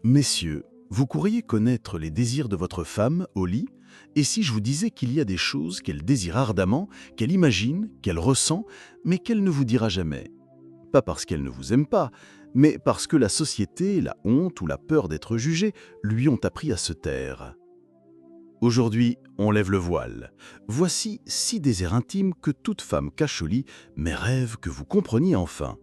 Messieurs, vous courriez connaître les désirs de votre femme au lit, et si je vous disais qu'il y a des choses qu'elle désire ardemment, qu'elle imagine, qu'elle ressent, mais qu'elle ne vous dira jamais. Pas parce qu'elle ne vous aime pas, mais parce que la société, la honte ou la peur d'être jugée lui ont appris à se taire. Aujourd'hui, on lève le voile. Voici 6 désirs intimes que toute femme cache au lit, mais rêve que vous compreniez enfin.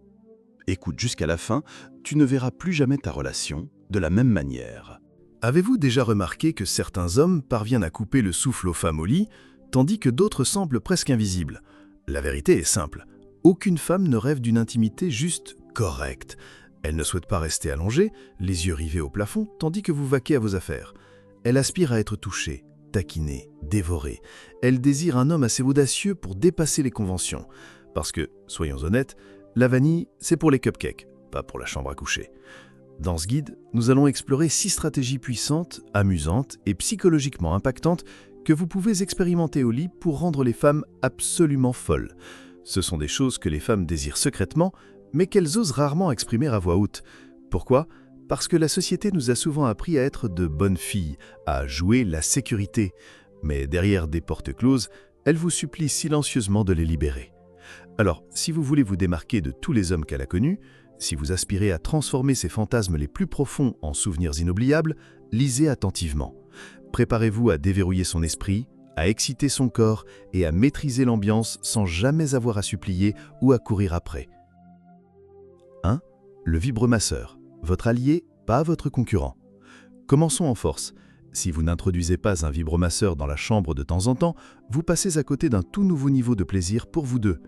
Écoute jusqu'à la fin, tu ne verras plus jamais ta relation de la même manière. Avez-vous déjà remarqué que certains hommes parviennent à couper le souffle aux femmes au lit, tandis que d'autres semblent presque invisibles? La vérité est simple. Aucune femme ne rêve d'une intimité juste correcte. Elle ne souhaite pas rester allongée, les yeux rivés au plafond, tandis que vous vaquez à vos affaires. Elle aspire à être touchée, taquinée, dévorée. Elle désire un homme assez audacieux pour dépasser les conventions. Parce que, soyons honnêtes, la vanille, c'est pour les cupcakes, pas pour la chambre à coucher. Dans ce guide, nous allons explorer 6 stratégies puissantes, amusantes et psychologiquement impactantes que vous pouvez expérimenter au lit pour rendre les femmes absolument folles. Ce sont des choses que les femmes désirent secrètement, mais qu'elles osent rarement exprimer à voix haute. Pourquoi ? Parce que la société nous a souvent appris à être de bonnes filles, à jouer la sécurité. Mais derrière des portes closes, elle vous supplie silencieusement de les libérer. Alors, si vous voulez vous démarquer de tous les hommes qu'elle a connus, si vous aspirez à transformer ces fantasmes les plus profonds en souvenirs inoubliables, lisez attentivement. Préparez-vous à déverrouiller son esprit, à exciter son corps et à maîtriser l'ambiance sans jamais avoir à supplier ou à courir après. 1. Le vibromasseur. Votre allié, pas votre concurrent. Commençons en force. Si vous n'introduisez pas un vibromasseur dans la chambre de temps en temps, vous passez à côté d'un tout nouveau niveau de plaisir pour vous deux.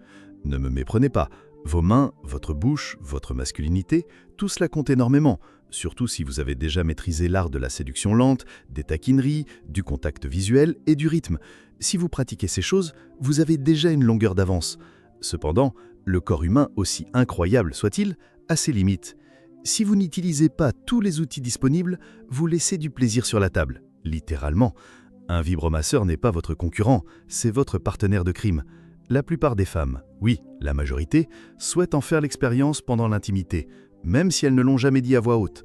Ne me méprenez pas. Vos mains, votre bouche, votre masculinité, tout cela compte énormément, surtout si vous avez déjà maîtrisé l'art de la séduction lente, des taquineries, du contact visuel et du rythme. Si vous pratiquez ces choses, vous avez déjà une longueur d'avance. Cependant, le corps humain, aussi incroyable soit-il, a ses limites. Si vous n'utilisez pas tous les outils disponibles, vous laissez du plaisir sur la table, littéralement. Un vibromasseur n'est pas votre concurrent, c'est votre partenaire de crime. La plupart des femmes, oui, la majorité, souhaitent en faire l'expérience pendant l'intimité, même si elles ne l'ont jamais dit à voix haute.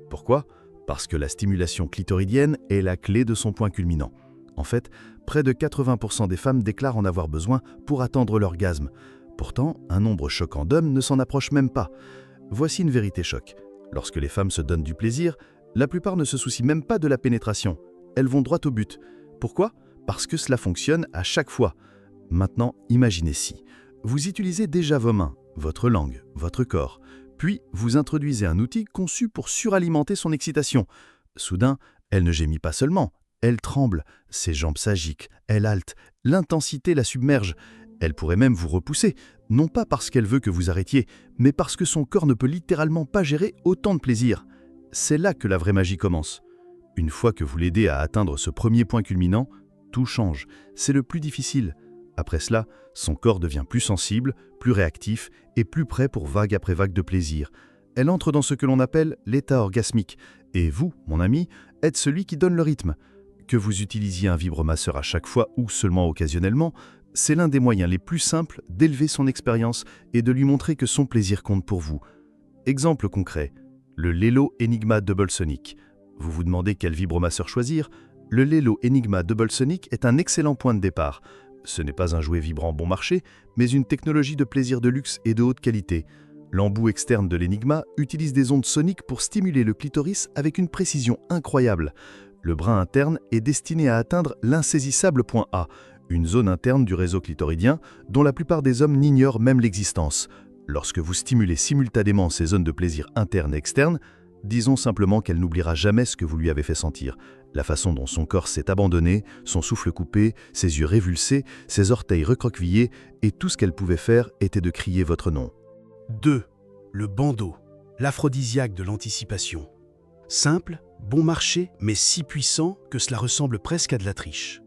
Pourquoi ? Parce que la stimulation clitoridienne est la clé de son point culminant. En fait, près de 80% des femmes déclarent en avoir besoin pour atteindre l'orgasme. Pourtant, un nombre choquant d'hommes ne s'en approche même pas. Voici une vérité choc. Lorsque les femmes se donnent du plaisir, la plupart ne se soucient même pas de la pénétration. Elles vont droit au but. Pourquoi ? Parce que cela fonctionne à chaque fois. Maintenant, imaginez si vous utilisez déjà vos mains, votre langue, votre corps, puis vous introduisez un outil conçu pour suralimenter son excitation. Soudain, elle ne gémit pas seulement, elle tremble, ses jambes s'agitent, elle halte, l'intensité la submerge. Elle pourrait même vous repousser, non pas parce qu'elle veut que vous arrêtiez, mais parce que son corps ne peut littéralement pas gérer autant de plaisir. C'est là que la vraie magie commence. Une fois que vous l'aidez à atteindre ce premier point culminant, tout change. C'est le plus difficile. Après cela, son corps devient plus sensible, plus réactif et plus prêt pour vague après vague de plaisir. Elle entre dans ce que l'on appelle l'état orgasmique. Et vous, mon ami, êtes celui qui donne le rythme. Que vous utilisiez un vibromasseur à chaque fois ou seulement occasionnellement, c'est l'un des moyens les plus simples d'élever son expérience et de lui montrer que son plaisir compte pour vous. Exemple concret, le Lelo Enigma Double Sonic. Vous vous demandez quel vibromasseur choisir ? Le Lelo Enigma Double Sonic est un excellent point de départ. Ce n'est pas un jouet vibrant bon marché, mais une technologie de plaisir de luxe et de haute qualité. L'embout externe de l'Enigma utilise des ondes soniques pour stimuler le clitoris avec une précision incroyable. Le brin interne est destiné à atteindre l'insaisissable point A, une zone interne du réseau clitoridien dont la plupart des hommes n'ignorent même l'existence. Lorsque vous stimulez simultanément ces zones de plaisir interne et externe, disons simplement qu'elle n'oubliera jamais ce que vous lui avez fait sentir. La façon dont son corps s'est abandonné, son souffle coupé, ses yeux révulsés, ses orteils recroquevillés, et tout ce qu'elle pouvait faire était de crier votre nom. 2. Le bandeau, l'aphrodisiaque de l'anticipation. Simple, bon marché, mais si puissant que cela ressemble presque à de la triche.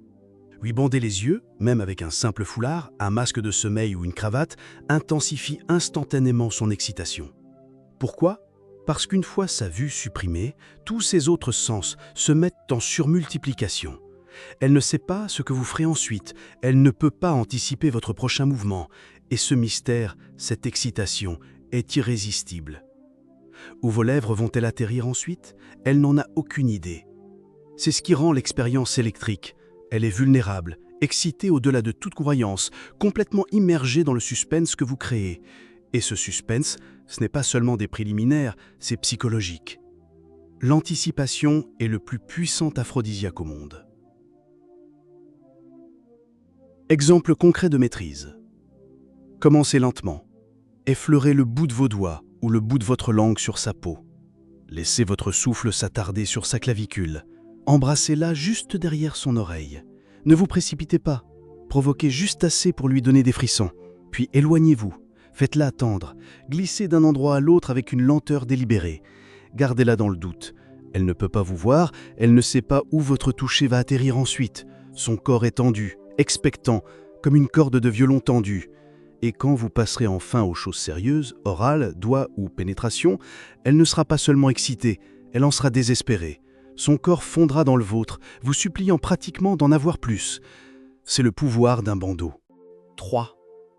Lui bander les yeux, même avec un simple foulard, un masque de sommeil ou une cravate, intensifie instantanément son excitation. Pourquoi ? Parce qu'une fois sa vue supprimée, tous ses autres sens se mettent en surmultiplication. Elle ne sait pas ce que vous ferez ensuite, elle ne peut pas anticiper votre prochain mouvement, et ce mystère, cette excitation, est irrésistible. Où vos lèvres vont-elles atterrir ensuite? Elle n'en a aucune idée. C'est ce qui rend l'expérience électrique. Elle est vulnérable, excitée au-delà de toute croyance, complètement immergée dans le suspense que vous créez. Et ce suspense, ce n'est pas seulement des préliminaires, c'est psychologique. L'anticipation est le plus puissant aphrodisiaque au monde. Exemple concret de maîtrise. Commencez lentement. Effleurez le bout de vos doigts ou le bout de votre langue sur sa peau. Laissez votre souffle s'attarder sur sa clavicule. Embrassez-la juste derrière son oreille. Ne vous précipitez pas. Provoquez juste assez pour lui donner des frissons. Puis éloignez-vous. Faites-la attendre. Glissez d'un endroit à l'autre avec une lenteur délibérée. Gardez-la dans le doute. Elle ne peut pas vous voir, elle ne sait pas où votre toucher va atterrir ensuite. Son corps est tendu, expectant, comme une corde de violon tendue. Et quand vous passerez enfin aux choses sérieuses, orales, doigts ou pénétration, elle ne sera pas seulement excitée, elle en sera désespérée. Son corps fondra dans le vôtre, vous suppliant pratiquement d'en avoir plus. C'est le pouvoir d'un bandeau. 3.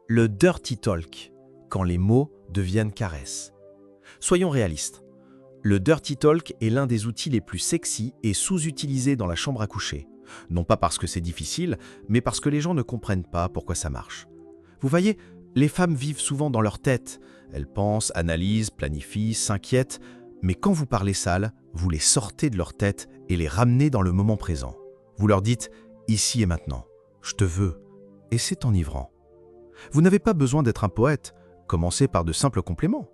Le dirty talk, quand les mots deviennent caresses. Soyons réalistes. Le dirty talk est l'un des outils les plus sexy et sous-utilisés dans la chambre à coucher. Non pas parce que c'est difficile, mais parce que les gens ne comprennent pas pourquoi ça marche. Vous voyez, les femmes vivent souvent dans leur tête. Elles pensent, analysent, planifient, s'inquiètent. Mais quand vous parlez sale, vous les sortez de leur tête et les ramenez dans le moment présent. Vous leur dites « ici et maintenant, je te veux » et c'est enivrant. Vous n'avez pas besoin d'être un poète. Commencez par de simples compléments.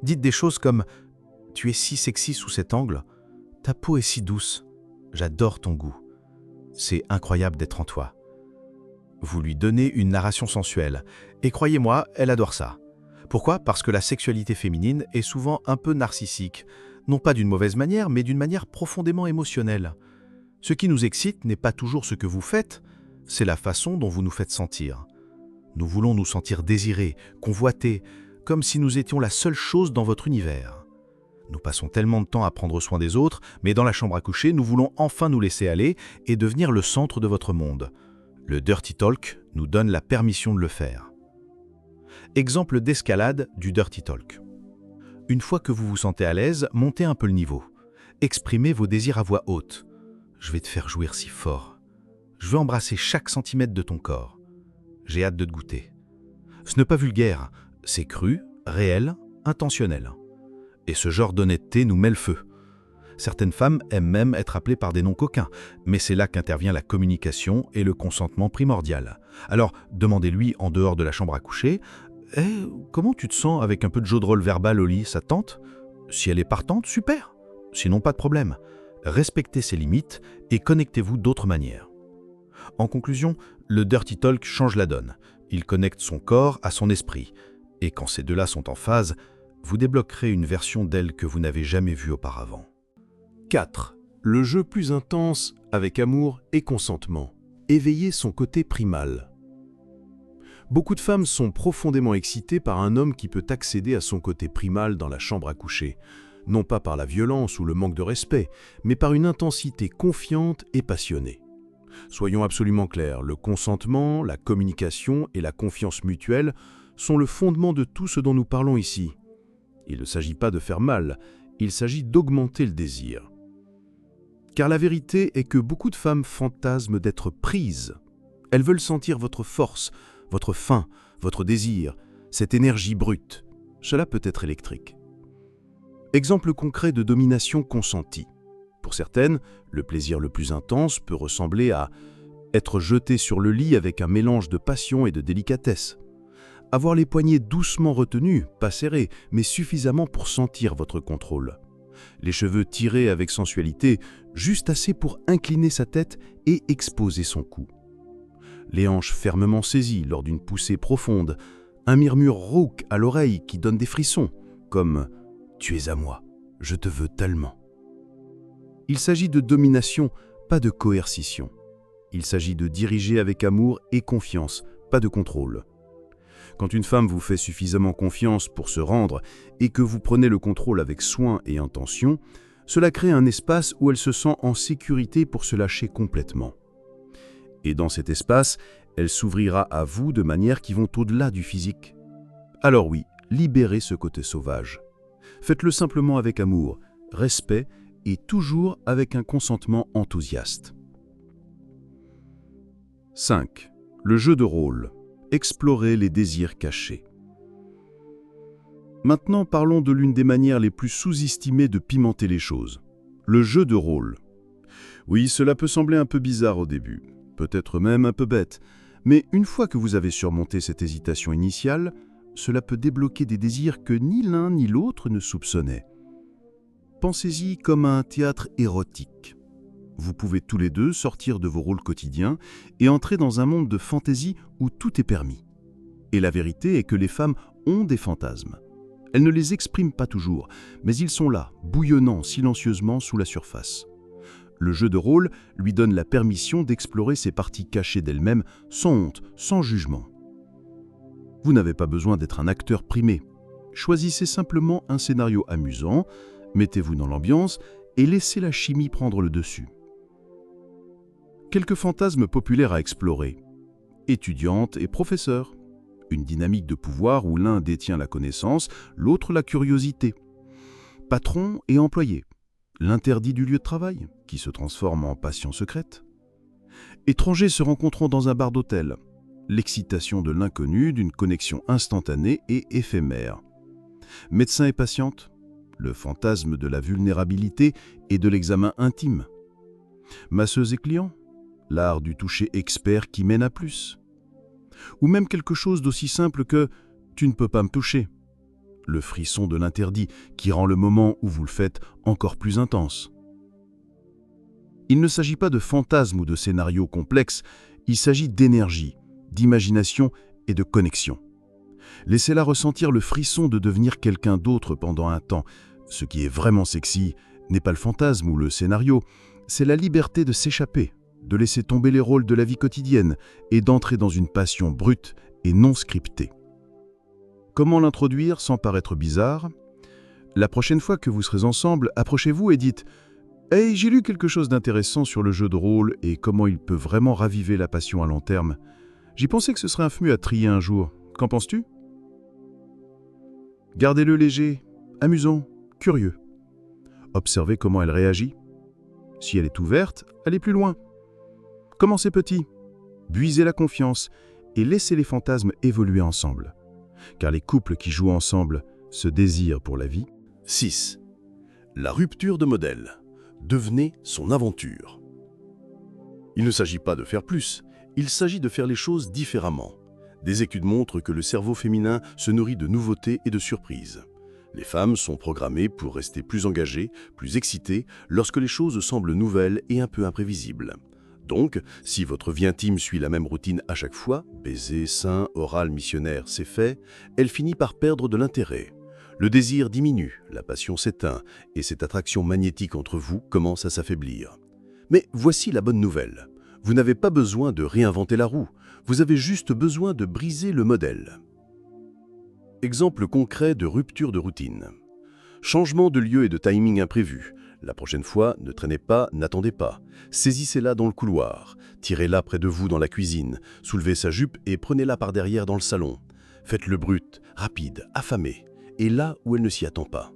Dites des choses comme « tu es si sexy sous cet angle, ta peau est si douce, j'adore ton goût, c'est incroyable d'être en toi ». Vous lui donnez une narration sensuelle. Et croyez-moi, elle adore ça. Pourquoi? Parce que la sexualité féminine est souvent un peu narcissique. Non pas d'une mauvaise manière, mais d'une manière profondément émotionnelle. Ce qui nous excite n'est pas toujours ce que vous faites, c'est la façon dont vous nous faites sentir. Nous voulons nous sentir désirés, convoités, comme si nous étions la seule chose dans votre univers. Nous passons tellement de temps à prendre soin des autres, mais dans la chambre à coucher, nous voulons enfin nous laisser aller et devenir le centre de votre monde. Le dirty talk nous donne la permission de le faire. Exemple d'escalade du dirty talk. Une fois que vous vous sentez à l'aise, montez un peu le niveau. Exprimez vos désirs à voix haute. Je vais te faire jouir si fort. Je veux embrasser chaque centimètre de ton corps. J'ai hâte de te goûter. Ce n'est pas vulgaire, c'est cru, réel, intentionnel. Et ce genre d'honnêteté nous met le feu. Certaines femmes aiment même être appelées par des noms coquins, mais c'est là qu'intervient la communication et le consentement primordial. Alors, demandez-lui en dehors de la chambre à coucher « Eh, comment tu te sens avec un peu de jeu de rôle verbal au lit, ça te tente ?» Si elle est partante, super. Sinon, pas de problème. Respectez ses limites et connectez-vous d'autres manières. En conclusion, le dirty talk change la donne. Il connecte son corps à son esprit. Et quand ces deux-là sont en phase, vous débloquerez une version d'elle que vous n'avez jamais vue auparavant. 4. Le jeu plus intense avec amour et consentement. Éveiller son côté primal. Beaucoup de femmes sont profondément excitées par un homme qui peut accéder à son côté primal dans la chambre à coucher, non pas par la violence ou le manque de respect, mais par une intensité confiante et passionnée. Soyons absolument clairs, le consentement, la communication et la confiance mutuelle sont le fondement de tout ce dont nous parlons ici. Il ne s'agit pas de faire mal, il s'agit d'augmenter le désir. Car la vérité est que beaucoup de femmes fantasment d'être prises. Elles veulent sentir votre force, votre faim, votre désir, cette énergie brute. Cela peut être électrique. Exemple concret de domination consentie. Pour certaines, le plaisir le plus intense peut ressembler à être jeté sur le lit avec un mélange de passion et de délicatesse. Avoir les poignets doucement retenus, pas serrés, mais suffisamment pour sentir votre contrôle. Les cheveux tirés avec sensualité, juste assez pour incliner sa tête et exposer son cou. Les hanches fermement saisies lors d'une poussée profonde, un murmure rauque à l'oreille qui donne des frissons, comme « Tu es à moi, je te veux tellement ». Il s'agit de domination, pas de coercition. Il s'agit de diriger avec amour et confiance, pas de contrôle. Quand une femme vous fait suffisamment confiance pour se rendre et que vous prenez le contrôle avec soin et intention, cela crée un espace où elle se sent en sécurité pour se lâcher complètement. Et dans cet espace, elle s'ouvrira à vous de manières qui vont au-delà du physique. Alors oui, libérez ce côté sauvage. Faites-le simplement avec amour, respect et toujours avec un consentement enthousiaste. 5. Le jeu de rôle. Explorez les désirs cachés. Maintenant, parlons de l'une des manières les plus sous-estimées de pimenter les choses. Le jeu de rôle. Oui, cela peut sembler un peu bizarre au début, peut-être même un peu bête, mais une fois que vous avez surmonté cette hésitation initiale, cela peut débloquer des désirs que ni l'un ni l'autre ne soupçonnaient. Pensez-y comme à un théâtre érotique. Vous pouvez tous les deux sortir de vos rôles quotidiens et entrer dans un monde de fantaisie où tout est permis. Et la vérité est que les femmes ont des fantasmes. Elles ne les expriment pas toujours, mais ils sont là, bouillonnant silencieusement sous la surface. Le jeu de rôle lui donne la permission d'explorer ces parties cachées d'elle-même sans honte, sans jugement. Vous n'avez pas besoin d'être un acteur primé. Choisissez simplement un scénario amusant, mettez-vous dans l'ambiance et laissez la chimie prendre le dessus. Quelques fantasmes populaires à explorer. Étudiante et professeur. Une dynamique de pouvoir où l'un détient la connaissance, l'autre la curiosité. Patron et employé. L'interdit du lieu de travail, qui se transforme en passion secrète. Étrangers se rencontrant dans un bar d'hôtel. L'excitation de l'inconnu, d'une connexion instantanée et éphémère. Médecin et patiente. Le fantasme de la vulnérabilité et de l'examen intime. Masseuse et client. L'art du toucher expert qui mène à plus. Ou même quelque chose d'aussi simple que « tu ne peux pas me toucher ». Le frisson de l'interdit qui rend le moment où vous le faites encore plus intense. Il ne s'agit pas de fantasmes ou de scénarios complexes, il s'agit d'énergie, d'imagination et de connexion. Laissez-la ressentir le frisson de devenir quelqu'un d'autre pendant un temps. Ce qui est vraiment sexy n'est pas le fantasme ou le scénario, c'est la liberté de s'échapper, de laisser tomber les rôles de la vie quotidienne et d'entrer dans une passion brute et non scriptée. Comment l'introduire sans paraître bizarre ? La prochaine fois que vous serez ensemble, approchez-vous et dites « Hey, j'ai lu quelque chose d'intéressant sur le jeu de rôle et comment il peut vraiment raviver la passion à long terme. J'y pensais que ce serait un FMU à trier un jour. Qu'en penses-tu » Gardez-le léger, amusant, curieux. Observez comment elle réagit. Si elle est ouverte, allez plus loin. Commencez petit, buisez la confiance et laissez les fantasmes évoluer ensemble. Car les couples qui jouent ensemble se désirent pour la vie. 6. La rupture de modèle. Devenez son aventure. Il ne s'agit pas de faire plus, il s'agit de faire les choses différemment. Des études montrent que le cerveau féminin se nourrit de nouveautés et de surprises. Les femmes sont programmées pour rester plus engagées, plus excitées, lorsque les choses semblent nouvelles et un peu imprévisibles. Donc, si votre vie intime suit la même routine à chaque fois, baiser, sein, oral, missionnaire, c'est fait, elle finit par perdre de l'intérêt. Le désir diminue, la passion s'éteint, et cette attraction magnétique entre vous commence à s'affaiblir. Mais voici la bonne nouvelle. Vous n'avez pas besoin de réinventer la roue, vous avez juste besoin de briser le modèle. Exemple concret de rupture de routine. Changement de lieu et de timing imprévu. La prochaine fois, ne traînez pas, n'attendez pas. Saisissez-la dans le couloir, tirez-la près de vous dans la cuisine, soulevez sa jupe et prenez-la par derrière dans le salon. Faites-le brut, rapide, affamé, et là où elle ne s'y attend pas.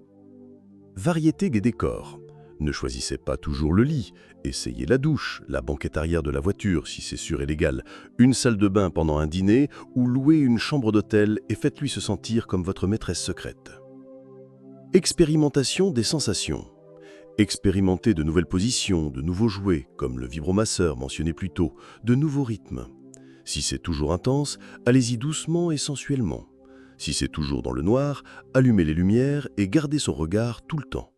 Variété des décors. Ne choisissez pas toujours le lit, essayez la douche, la banquette arrière de la voiture si c'est sûr et légal, une salle de bain pendant un dîner ou louez une chambre d'hôtel et faites-lui se sentir comme votre maîtresse secrète. Expérimentation des sensations. Expérimentez de nouvelles positions, de nouveaux jouets, comme le vibromasseur mentionné plus tôt, de nouveaux rythmes. Si c'est toujours intense, allez-y doucement et sensuellement. Si c'est toujours dans le noir, allumez les lumières et gardez son regard tout le temps.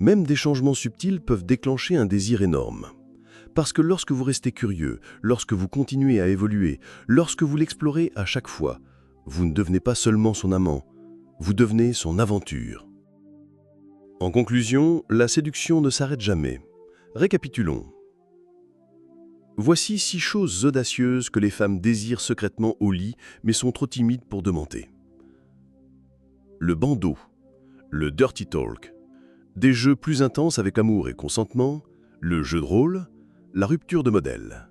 Même des changements subtils peuvent déclencher un désir énorme. Parce que lorsque vous restez curieux, lorsque vous continuez à évoluer, lorsque vous l'explorez à chaque fois, vous ne devenez pas seulement son amant, vous devenez son aventure. En conclusion, la séduction ne s'arrête jamais. Récapitulons. Voici 6 choses audacieuses que les femmes désirent secrètement au lit, mais sont trop timides pour demander. Le bandeau, le dirty talk, des jeux plus intenses avec amour et consentement, le jeu de rôle, la rupture de modèle.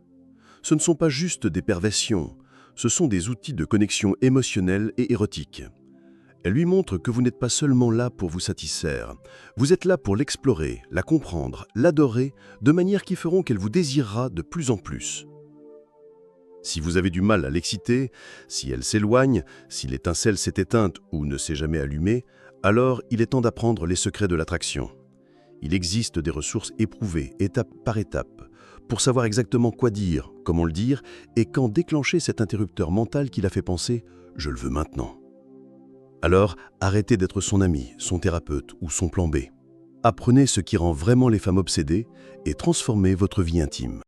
Ce ne sont pas juste des perversions, ce sont des outils de connexion émotionnelle et érotique. Elle lui montre que vous n'êtes pas seulement là pour vous satisfaire. Vous êtes là pour l'explorer, la comprendre, l'adorer, de manière qui feront qu'elle vous désirera de plus en plus. Si vous avez du mal à l'exciter, si elle s'éloigne, si l'étincelle s'est éteinte ou ne s'est jamais allumée, alors il est temps d'apprendre les secrets de l'attraction. Il existe des ressources éprouvées, étape par étape, pour savoir exactement quoi dire, comment le dire, et quand déclencher cet interrupteur mental qui la fait penser « je le veux maintenant ». Alors, arrêtez d'être son ami, son thérapeute ou son plan B. Apprenez ce qui rend vraiment les femmes obsédées et transformez votre vie intime.